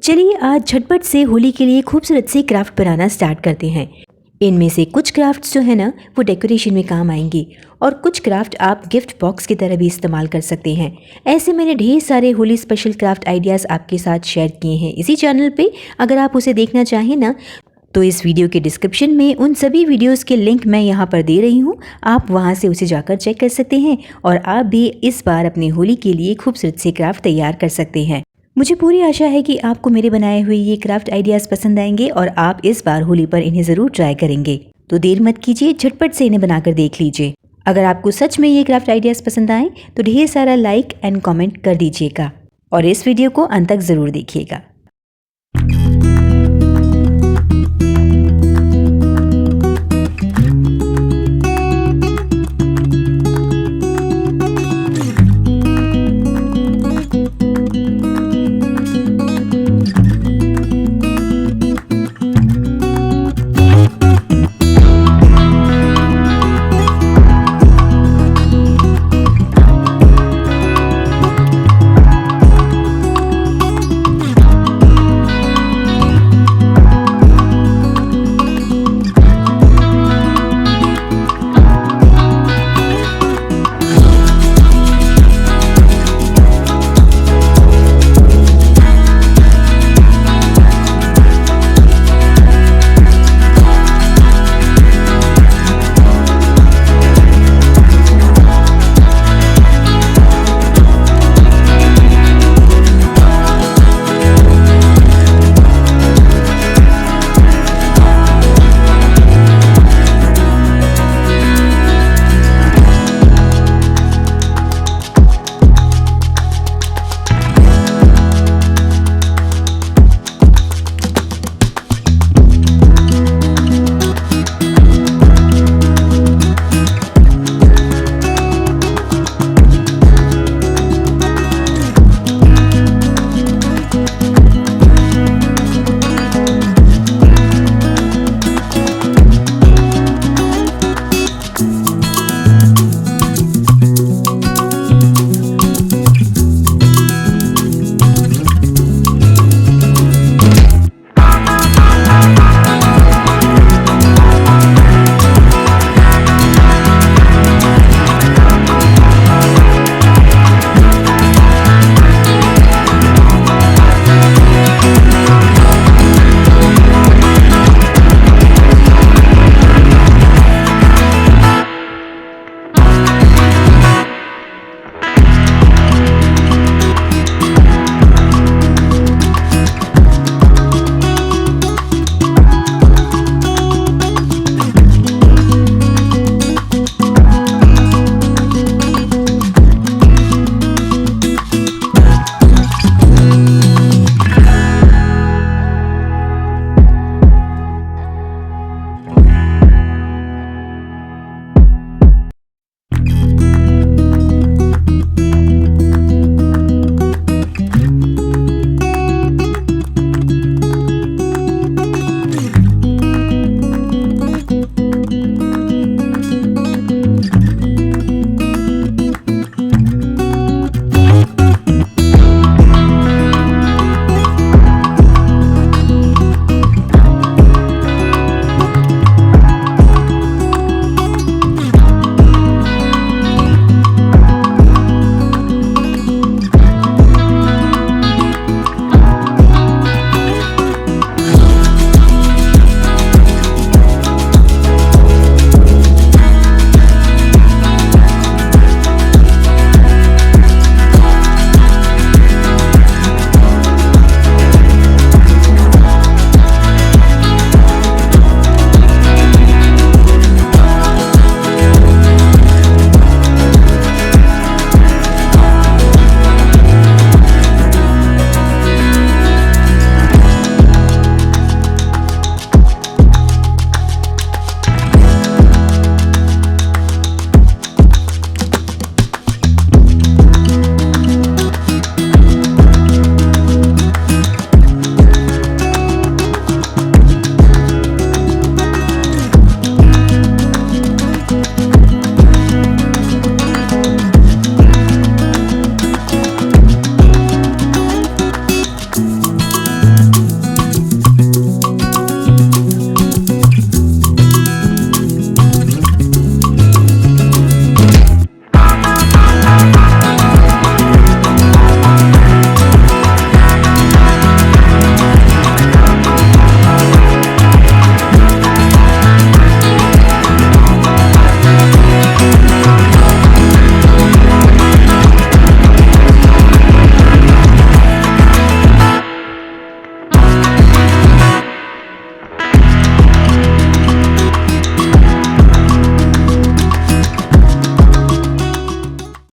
चलिए आज झटपट से होली के लिए खूबसूरत से क्राफ्ट बनाना स्टार्ट करते हैं। इनमें से कुछ क्राफ्ट्स जो है ना वो डेकोरेशन में काम आएंगी और कुछ क्राफ्ट आप गिफ्ट बॉक्स की तरह भी इस्तेमाल कर सकते हैं। ऐसे मैंने ढेर सारे होली स्पेशल क्राफ्ट आइडियाज़ आपके साथ शेयर किए हैं इसी चैनल पे। अगर आप उसे देखना चाहें ना तो इस वीडियो के डिस्क्रिप्शन में उन सभी वीडियोस के लिंक मैं यहाँ पर दे रही हूँ, आप वहाँ से उसे जाकर चेक कर सकते हैं और आप भी इस बार अपनी होली के लिए खूबसूरत से क्राफ्ट तैयार कर सकते हैं। मुझे पूरी आशा है कि आपको मेरे बनाए हुए ये क्राफ्ट आइडियाज़ पसंद आएंगे और आप इस बार होली पर इन्हें ज़रूर ट्राई करेंगे। तो देर मत कीजिए, झटपट से इन्हें बनाकर देख लीजिए। अगर आपको सच में ये क्राफ्ट आइडियाज़ पसंद आए तो ढेर सारा लाइक एंड कमेंट कर दीजिएगा और इस वीडियो को अंत तक ज़रूर देखिएगा।